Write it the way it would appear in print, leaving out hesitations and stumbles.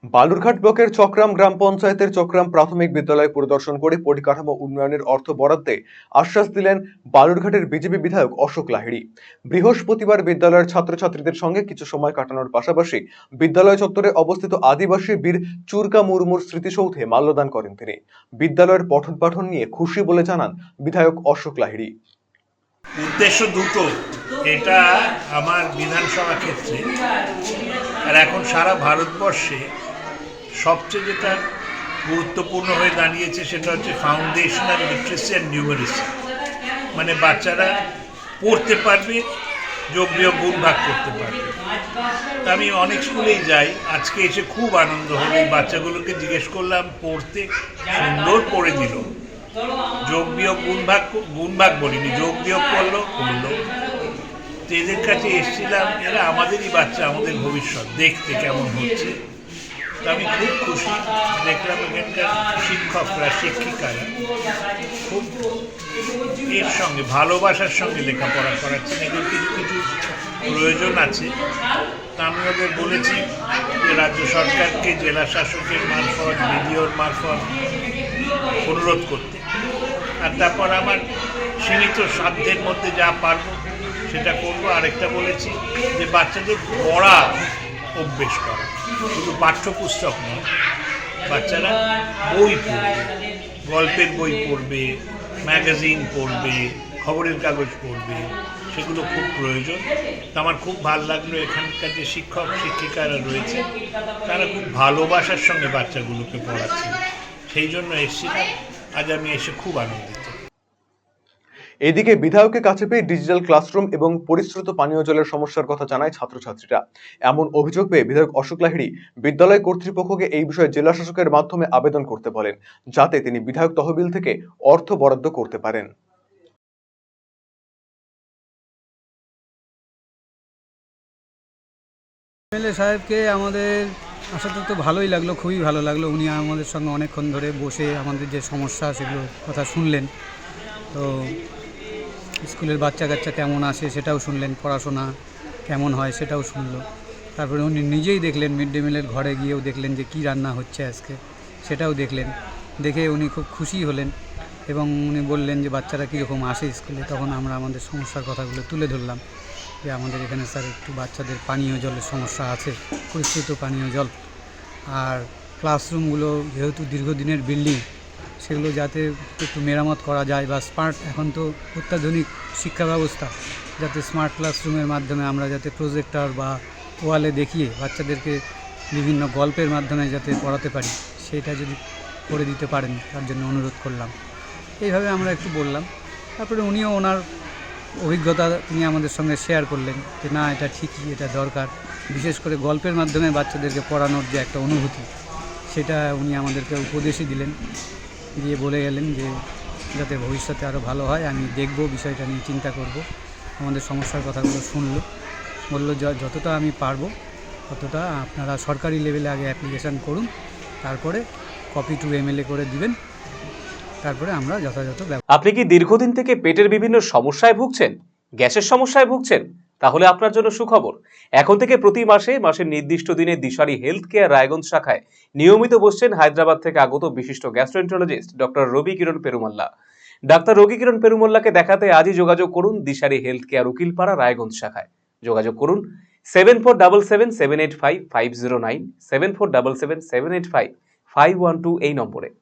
বালুরঘাট ব্লকের চক্রাম গ্রাম পঞ্চায়েতের চক্রাম প্রাথমিক বিদ্যালয় পরিদর্শন করে পরিকাঠামো উন্নয়নের অর্থ বরাদ্দে আশ্বাস দিলেন বালুরঘাটের বিজেপি বিধায়ক অশোক লাহিড়ী। বৃহস্পতিবার বিদ্যালয়ের ছাত্রছাত্রীদের সঙ্গে কিছু সময় কাটানোর পাশাপাশি বিদ্যালয় চত্বরে অবস্থিত আদিবাসী বীর চুরকা মুর্মুর স্মৃতিসৌধে মাল্যদান করেন তিনি। বিদ্যালয়ের পঠন পাঠন নিয়ে খুশি বলে জানান বিধায়ক অশোক লাহিড়ী। উদ্দেশ্য দুটো, এটা আমার বিধানসভা ক্ষেত্রে আর এখন সারা ভারতবর্ষে সবচেয়ে যেটা গুরুত্বপূর্ণ হয়ে দাঁড়িয়েছে সেটা হচ্ছে ফাউন্ডেশনাল লিটারেসি অ্যান্ড নিউমেরিসি, মানে বাচ্চারা পড়তে পারবে, যোগ বিয়োগ গুণ ভাগ করতে পারবে। আমি অনেক স্কুলেই যাই, আজকে এসে খুব আনন্দ হলো। এই বাচ্চাগুলোকে জিজ্ঞেস করলাম, পড়তে সুন্দর পড়ে দিল, যোগ বিয়োগ গুণ ভাগ বলিনি, যোগ বিয়োগ করলো। তো এদের কাছে এসেছিলাম, এরা আমাদেরই বাচ্চা, আমাদের ভবিষ্যৎ, দেখতে কেমন হচ্ছে। তো আমি খুব খুশি, দেখলাম এখানকার শিক্ষকরা শিক্ষিকারা খুব এর সঙ্গে ভালোবাসার সঙ্গে লেখাপড়া করাচ্ছেন। এদের কিছু কিছু প্রয়োজন আছে, তা আমি ওদের বলেছি যে রাজ্য সরকারকে জেলা শাসকের মারফত, বিডিওর মারফত অনুরোধ করতে। আর তারপর আমার সীমিত সাধ্যের মধ্যে যা পারবো সেটা করবো। আরেকটা বলেছি যে বাচ্চাদের পড়া অভ্যেস করা, শুধু পাঠ্যপুস্তক নয়, বাচ্চারা বই পড়বে, গল্পের বই পড়বে, ম্যাগাজিন পড়বে, খবরের কাগজ পড়বে, সেগুলো খুব প্রয়োজন। তো আমার খুব ভালো লাগলো এখানকার যে শিক্ষক শিক্ষিকারা রয়েছে তারা খুব ভালোবাসার সঙ্গে বাচ্চাগুলোকে পড়াচ্ছেন, সেই জন্য এসেছিলাম। আজ আমি এসে খুব আনন্দিত। এদিকে বিধায়কের কাছে পেয়ে ডিজিটাল ক্লাসরুম এবং পরিশ্রুত পানীয় জলের সমস্যার কথা জানায় ছাত্রছাত্রীরা। এমন অভিযোগ পেয়ে বিধায়ক অশোক লাহিড়ী বিদ্যালয় কর্তৃপক্ষকে এই বিষয়ে জেলা শাসকের মাধ্যমে আবেদন করতে বলেন, যাতে তিনি বিধায়ক তহবিল থেকে অর্থ বরাদ্দ করতে পারেন। এমএলএ সাহেবকে আমাদের আসাতে তো ভালোই লাগলো, খুবই ভালো লাগলো। উনি আমাদের সঙ্গে অনেকক্ষণ ধরে বসে আমাদের যে সমস্যা সেগুলোর কথা শুনলেন। তো স্কুলের বাচ্চা কাচ্চা কেমন আসে সেটাও শুনলেন, পড়াশোনা কেমন হয় সেটাও শুনলো। তারপরে উনি নিজেই দেখলেন, মিড ডে মিলের ঘরে গিয়েও দেখলেন যে কী রান্না হচ্ছে আজকে, সেটাও দেখলেন। দেখে উনি খুব খুশি হলেন এবং উনি বললেন যে বাচ্চারা কীরকম আসে স্কুলে। তখন আমরা আমাদের সমস্যার কথাগুলো তুলে ধরলাম যে আমাদের এখানে স্যার একটু বাচ্চাদের পানীয় জলের সমস্যা আছে, পরিশ্রুত পানীয় জল। আর ক্লাসরুমগুলো যেহেতু দীর্ঘদিনের বিল্ডিং, সেগুলো যাতে একটু মেরামত করা যায়, বা স্মার্ট, এখন তো অত্যাধুনিক শিক্ষা ব্যবস্থা, যাতে স্মার্ট ক্লাসরুমের মাধ্যমে আমরা যাতে প্রজেক্টর বা ওয়ালে দেখিয়ে বাচ্চাদেরকে বিভিন্ন গল্পের মাধ্যমে যাতে পড়াতে পারি, সেটা যদি করে দিতে পারেন তার জন্য অনুরোধ করলাম। এইভাবে আমরা একটু বললাম। তারপরে উনিও ওনার অভিজ্ঞতা তিনি আমাদের সঙ্গে শেয়ার করলেন যে না, এটা ঠিকই, এটা দরকার। বিশেষ করে গল্পের মাধ্যমে বাচ্চাদেরকে পড়ানোর যে একটা অনুভূতি, সেটা উনি আমাদেরকে উপদেশই দিলেন, দিয়ে বলে গেলেন যে যাতে ভবিষ্যতে আরও ভালো হয়, আমি দেখব, বিষয়টা নিয়ে চিন্তা করব। আমাদের সমস্যার কথাগুলো শুনলো, বললো যতটা আমি পারবো ততটা আপনারা সরকারি লেভেলে আগে অ্যাপ্লিকেশান করুন, তারপরে কপি টু এমএলএ করে দিবেন, তারপরে আমরা যথাযথ। আপনি কি দীর্ঘদিন থেকে পেটের বিভিন্ন সমস্যায় ভুগছেন, গ্যাসের সমস্যায় ভুগছেন? তাহলে আপনার জন্য সুখবর। এখন থেকে প্রতি মাসের নির্দিষ্ট দিনে দিশারি হেলথ কেয়ার রায়গঞ্জ শাখায় নিয়মিত বসছেন হায়দ্রাবাদ থেকে আগত বিশিষ্ট গ্যাস্ট্রোএন্টারোলজিস্ট ডক্টর রবি কিরণ পেরুমাল্লা। ডাক্তার রবি কিরণ পেরুমাল্লাকে দেখাতে আজই যোগাযোগ করুন দিশারি হেলথ কেয়ার উকিলপাড়া রায়গঞ্জ শাখায়। যোগাযোগ করুন 7477785509, 7477785512 এই নম্বরে।